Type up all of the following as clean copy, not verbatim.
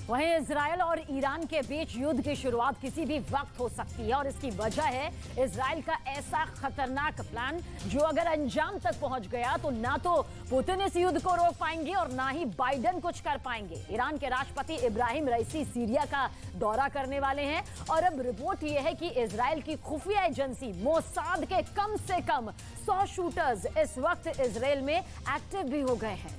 वहीं इजराइल और ईरान के बीच युद्ध की शुरुआत किसी भी वक्त हो सकती है और इसकी वजह है इजराइल का ऐसा खतरनाक प्लान जो अगर अंजाम तक पहुंच गया तो ना तो पुतिन इस युद्ध को रोक पाएंगे और ना ही बाइडेन कुछ कर पाएंगे। ईरान के राष्ट्रपति इब्राहिम रईसी सीरिया का दौरा करने वाले हैं और अब रिपोर्ट यह है कि इजराइल की खुफिया एजेंसी मोसाद के कम से कम 100 शूटर्स इस वक्त इजराइल में एक्टिव भी हो गए हैं।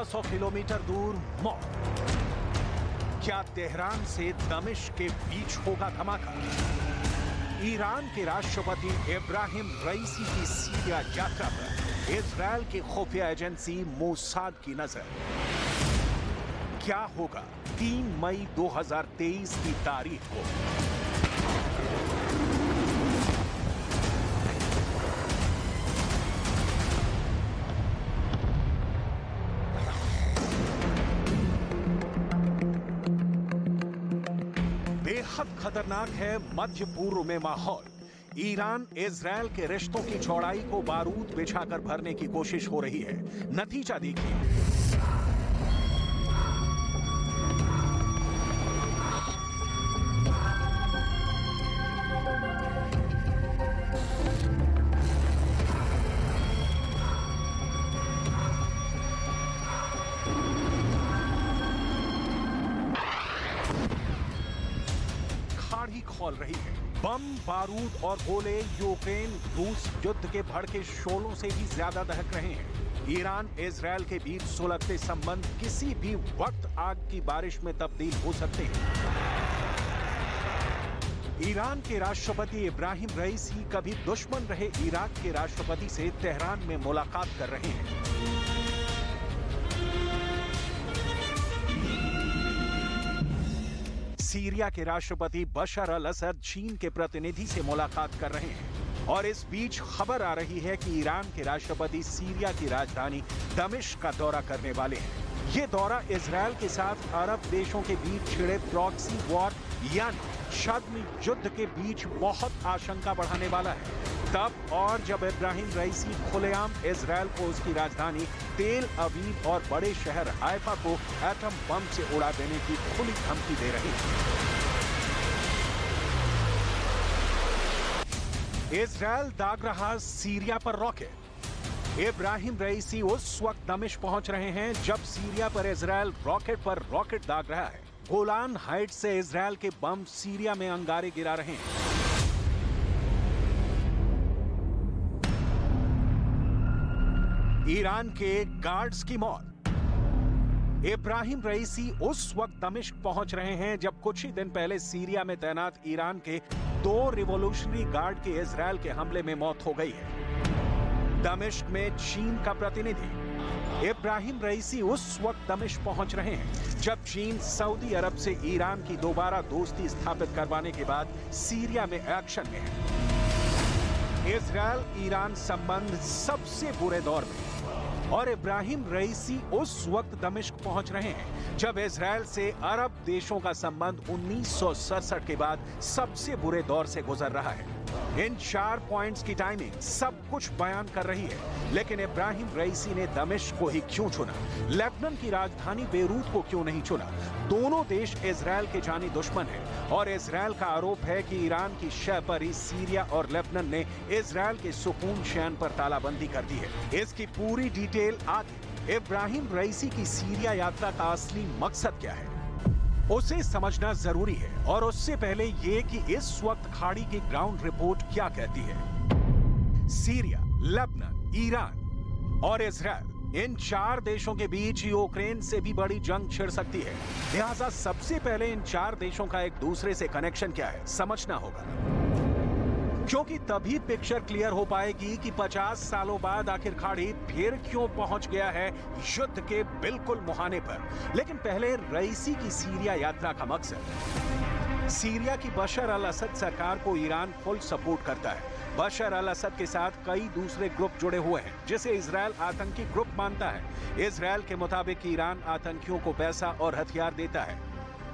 सौ किलोमीटर दूर मौत। क्या तेहरान से दमिश्क के बीच होगा धमाका? ईरान के राष्ट्रपति इब्राहिम रईसी की सीरिया यात्रा पर इजरायल की खुफिया एजेंसी मोसाद की नजर। क्या होगा 3 मई 2023 की तारीख को? खतरनाक है मध्य पूर्व में माहौल। ईरान इजरायल के रिश्तों की चौड़ाई को बारूद बिछाकर भरने की कोशिश हो रही है। नतीजा देखिए। खोल रही है। बम, बारूद और गोले यूक्रेन रूस युद्ध के भड़के शोलों से भी ज्यादा दहक रहे हैं। ईरान इजरायल के बीच सुलगते संबंध किसी भी वक्त आग की बारिश में तब्दील हो सकते हैं। ईरान के राष्ट्रपति इब्राहिम रईसी कभी दुश्मन रहे इराक के राष्ट्रपति से तेहरान में मुलाकात कर रहे हैं। सीरिया के राष्ट्रपति बशर अल असद चीन के प्रतिनिधि से मुलाकात कर रहे हैं और इस बीच खबर आ रही है कि ईरान के राष्ट्रपति सीरिया की राजधानी दमिश्क का दौरा करने वाले हैं। ये दौरा इजरायल के साथ अरब देशों के बीच छिड़े प्रॉक्सी वॉर यानी छद्म युद्ध के बीच बहुत आशंका बढ़ाने वाला है। तब और जब इब्राहिम रईसी खुलेआम इजरायल को उसकी राजधानी तेल अवीव और बड़े शहर हाइफा को एटम बम से उड़ा देने की खुली धमकी दे रहे हैं। इजरायल दाग रहा सीरिया पर रॉकेट। इब्राहिम रईसी उस वक्त दमिश्क पहुंच रहे हैं जब सीरिया पर इजरायल रॉकेट पर रॉकेट दाग रहा है। गोलान हाइट से इजरायल के बम सीरिया में अंगारे गिरा रहे हैं। ईरान के गार्ड्स की मौत। इब्राहिम रईसी उस वक्त दमिश्क पहुंच रहे हैं जब कुछ ही दिन पहले सीरिया में तैनात ईरान के 2 रिवॉल्यूशनरी गार्ड के इजरायल के हमले में मौत हो गई है। दमिश्क में चीन का प्रतिनिधि। इब्राहिम रईसी उस वक्त दमिश्क पहुंच रहे हैं जब चीन सऊदी अरब से ईरान की दोबारा दोस्ती स्थापित करवाने के बाद सीरिया में एक्शन में है। इजरायल ईरान संबंध सबसे बुरे दौर में और इब्राहिम रईसी उस वक्त दमिश्क पहुंच रहे हैं जब इजरायल से अरब देशों का संबंध 1967 के बाद सबसे बुरे दौर से गुजर रहा है। इन 4 पॉइंट्स की टाइमिंग सब कुछ बयान कर रही है। लेकिन इब्राहिम रईसी ने दमिश्क को ही क्यों चुना? लेबनान की राजधानी बेरूत को क्यों नहीं चुना? दोनों देश इजरायल के जानी दुश्मन हैं और इजरायल का आरोप है कि ईरान की शह पर ही सीरिया और लेबनान ने इजरायल के सुकून शैन पर तालाबंदी कर दी है। इसकी पूरी डिटेल आगे। इब्राहिम रईसी की सीरिया यात्रा का असली मकसद क्या है उसे समझना जरूरी है और उससे पहले ये कि इस वक्त खाड़ी की ग्राउंड रिपोर्ट क्या कहती है। सीरिया, लेबनान, ईरान और इजरायल, इन 4 देशों के बीच यूक्रेन से भी बड़ी जंग छिड़ सकती है। लिहाजा सबसे पहले इन 4 देशों का एक दूसरे से कनेक्शन क्या है समझना होगा। क्योंकि तभी पिक्चर क्लियर हो पाएगी कि 50 सालों बाद आखिर खाड़ी फिर क्यों पहुंच गया है युद्ध के बिल्कुल मुहाने पर। लेकिन पहले रईसी की सीरिया यात्रा का मकसद। सीरिया की बशर अल असद सरकार को ईरान फुल सपोर्ट करता है। बशर अल असद के साथ कई दूसरे ग्रुप जुड़े हुए हैं जिसे इजरायल आतंकी ग्रुप मानता है। इजरायल के मुताबिक ईरान आतंकियों को पैसा और हथियार देता है।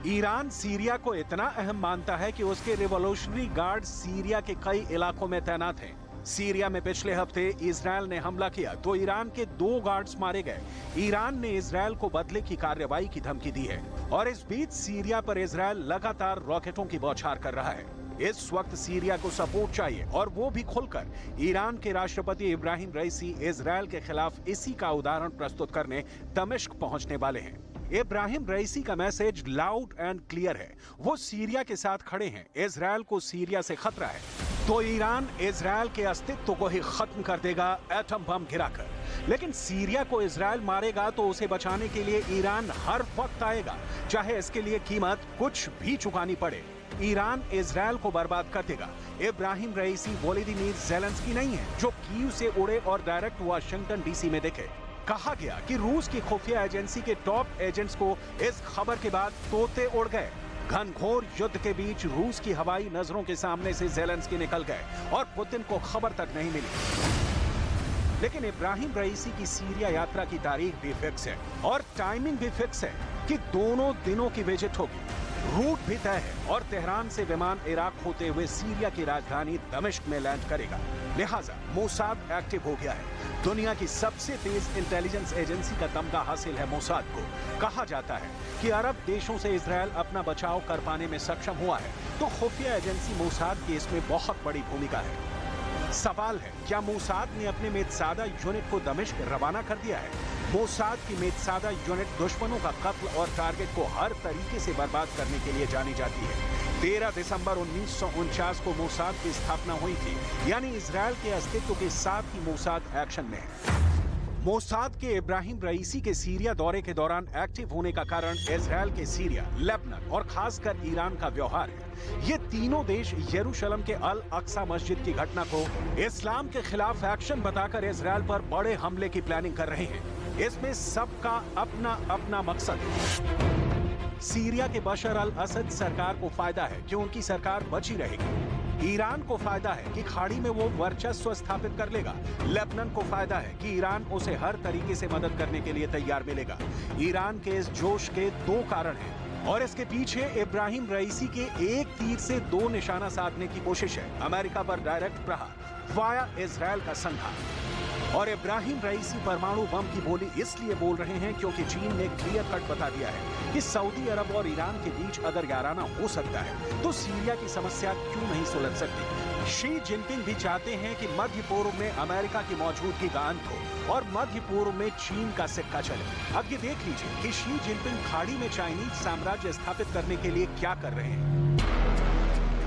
ईरान सीरिया को इतना अहम मानता है कि उसके रिवॉल्यूशनरी गार्ड सीरिया के कई इलाकों में तैनात हैं। सीरिया में पिछले हफ्ते इजरायल ने हमला किया तो ईरान के 2 गार्ड्स मारे गए। ईरान ने इजरायल को बदले की कार्रवाई की धमकी दी है और इस बीच सीरिया पर इजरायल लगातार रॉकेटों की बौछार कर रहा है। इस वक्त सीरिया को सपोर्ट चाहिए और वो भी खुलकर। ईरान के राष्ट्रपति इब्राहिम रईसी इजरायल के खिलाफ इसी का उदाहरण प्रस्तुत करने दमिश्क पहुंचने वाले हैं। इब्राहिम रईसी का मैसेज लाउड एंड क्लियर है। वो सीरिया के साथ खड़े हैं। इजरायल को सीरिया से खतरा है तो ईरान इजरायल के अस्तित्व को ही खत्म कर देगा एटम बम गिराकर। लेकिन सीरिया को इजरायल मारेगा तो उसे बचाने के लिए ईरान हर वक्त आएगा, चाहे इसके लिए कीमत कुछ भी चुकानी पड़े। ईरान इजरायल को बर्बाद कर देगा। इब्राहिम रईसी वोलोदिमीर ज़ेलेंस्की नहीं है जो कीव से उड़े और डायरेक्ट वाशिंगटन डीसी में दिखे। कहा गया कि रूस की खुफिया एजेंसी के टॉप एजेंट्स को इस खबर के बाद तोते उड़ गए। घनघोर युद्ध के बीच रूस की हवाई नजरों के सामने से ज़ेलेंस्की निकल गए और पुतिन को खबर तक नहीं मिली। लेकिन इब्राहिम रईसी की सीरिया यात्रा की तारीख भी फिक्स है और टाइमिंग भी फिक्स है कि दोनों दिनों की विजिट होगी। रूट भी तय है और तेहरान से विमान इराक होते हुए सीरिया की राजधानी दमिश्क में लैंड करेगा। लिहाजा मोसाद एक्टिव हो गया है। दुनिया की सबसे तेज इंटेलिजेंस एजेंसी का तमगा हासिल है मोसाद को। कहा जाता है कि अरब देशों से इजरायल अपना बचाव कर पाने में सक्षम हुआ है तो खुफिया एजेंसी मोसाद की इसमें बहुत बड़ी भूमिका है। सवाल है, क्या मोसाद ने अपने मेदसादा यूनिट को दमिश्क रवाना कर दिया है? मोसाद की मेदसादा यूनिट दुश्मनों का कत्ल और टारगेट को हर तरीके से बर्बाद करने के लिए जानी जाती है। 13 दिसंबर 1949 को मोसाद की स्थापना हुई थी, यानी इजरायल के अस्तित्व के साथ ही मोसाद एक्शन में है। मोसाद के इब्राहिम रईसी के सीरिया दौरे के दौरान एक्टिव होने का कारण इजरायल के सीरिया, लेबनान और खासकर ईरान का व्यवहार है। ये तीनों देश यरूशलेम के अल अक्सा मस्जिद की घटना को इस्लाम के खिलाफ एक्शन बताकर इजरायल पर बड़े हमले की प्लानिंग कर रहे हैं। इसमें सबका अपना अपना मकसद है। सीरिया के बशर अल असद सरकार को फायदा है कि उनकी सरकार बची रहेगी। ईरान को फायदा है कि खाड़ी में वो वर्चस्व स्थापित कर लेगा। लेबनान को फायदा है कि ईरान उसे हर तरीके से मदद करने के लिए तैयार मिलेगा। ईरान के इस जोश के 2 कारण हैं और इसके पीछे इब्राहिम रईसी के एक तीर से 2 निशाना साधने की कोशिश है। अमेरिका पर डायरेक्ट प्रहार वाया इजरायल का संहार। और इब्राहिम रईसी परमाणु बम की बोली इसलिए बोल रहे हैं क्योंकि चीन ने क्लियर कट बता दिया है कि सऊदी अरब और ईरान के बीच अगर याराना हो सकता है तो सीरिया की समस्या क्यों नहीं सुलझ सकती। शी जिनपिंग भी चाहते हैं कि मध्य पूर्व में अमेरिका की मौजूदगी का अंत हो और मध्य पूर्व में चीन का सिक्का चले। अब ये देख लीजिए कि शी जिनपिंग खाड़ी में चाइनीज साम्राज्य स्थापित करने के लिए क्या कर रहे हैं।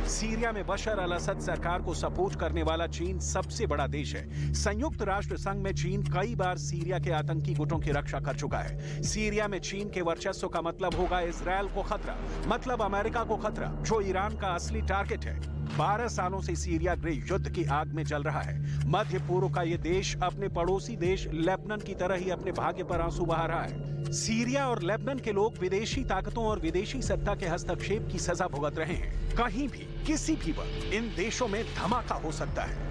सीरिया में बशर अल असद सरकार को सपोर्ट करने वाला चीन सबसे बड़ा देश है। संयुक्त राष्ट्र संघ में चीन कई बार सीरिया के आतंकी गुटों की रक्षा कर चुका है। सीरिया में चीन के वर्चस्व का मतलब होगा इजरायल को खतरा, मतलब अमेरिका को खतरा, जो ईरान का असली टारगेट है। 12 सालों से सीरिया गृह युद्ध की आग में जल रहा है। मध्य पूर्व का ये देश अपने पड़ोसी देश लेबनान की तरह ही अपने भाग्य पर आंसू बहा रहा है। सीरिया और लेबनान के लोग विदेशी ताकतों और विदेशी सत्ता के हस्तक्षेप की सजा भुगत रहे हैं। कहीं भी किसी भी वक्त इन देशों में धमाका हो सकता है।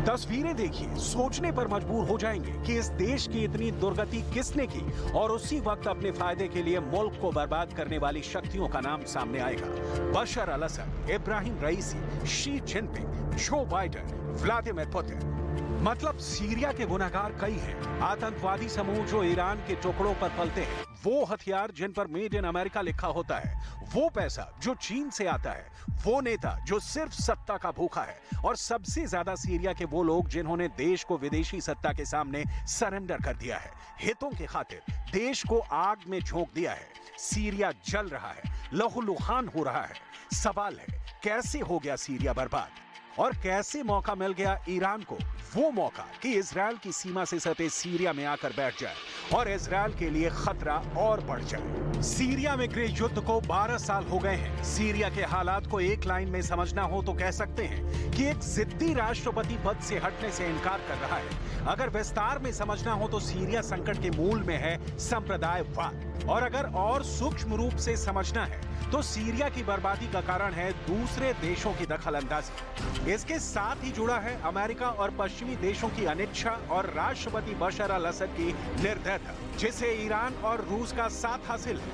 तस्वीरें देखिए, सोचने पर मजबूर हो जाएंगे कि इस देश की इतनी दुर्गति किसने की और उसी वक्त अपने फायदे के लिए मुल्क को बर्बाद करने वाली शक्तियों का नाम सामने आएगा। Bashar al Assad, Ebrahim Raisi, Xi Jinping, Joe Biden, Vladimir Putin. मतलब सीरिया के गुनहगार कई हैं। आतंकवादी समूह जो ईरान के टुकड़ों पर पलते हैं, वो हथियार जिन पर मेड इन अमेरिका लिखा होता है, वो पैसा जो चीन से आता है, वो नेता जो सिर्फ सत्ता का भूखा है और सबसे ज्यादा सीरिया के वो लोग जिन्होंने देश को विदेशी सत्ता के सामने सरेंडर कर दिया है, हितों की खातिर देश को आग में झोंक दिया है। सीरिया जल रहा है, लहूलुहान हो रहा है। सवाल है, कैसे हो गया सीरिया बर्बाद और कैसे मौका मिल गया ईरान को वो मौका कि इजरायल की सीमा से सटे सीरिया में आकर बैठ जाए और इजरायल के लिए खतरा और बढ़ जाए। सीरिया में गृह युद्ध को 12 साल हो गए हैं। सीरिया के हालात को एक लाइन में समझना हो तो कह सकते हैं कि एक जिद्दी राष्ट्रपति पद से हटने से इनकार कर रहा है। अगर विस्तार में समझना हो तो सीरिया संकट के मूल में है संप्रदायवाद, और अगर और सूक्ष्म रूप से समझना है तो सीरिया की बर्बादी का कारण है दूसरे देशों की दखलंदाजी। इसके साथ ही जुड़ा है अमेरिका और पश्चिमी देशों की अनिच्छा और राष्ट्रपति बशर अल असद की निर्दयता, जिसे ईरान और रूस का साथ हासिल है।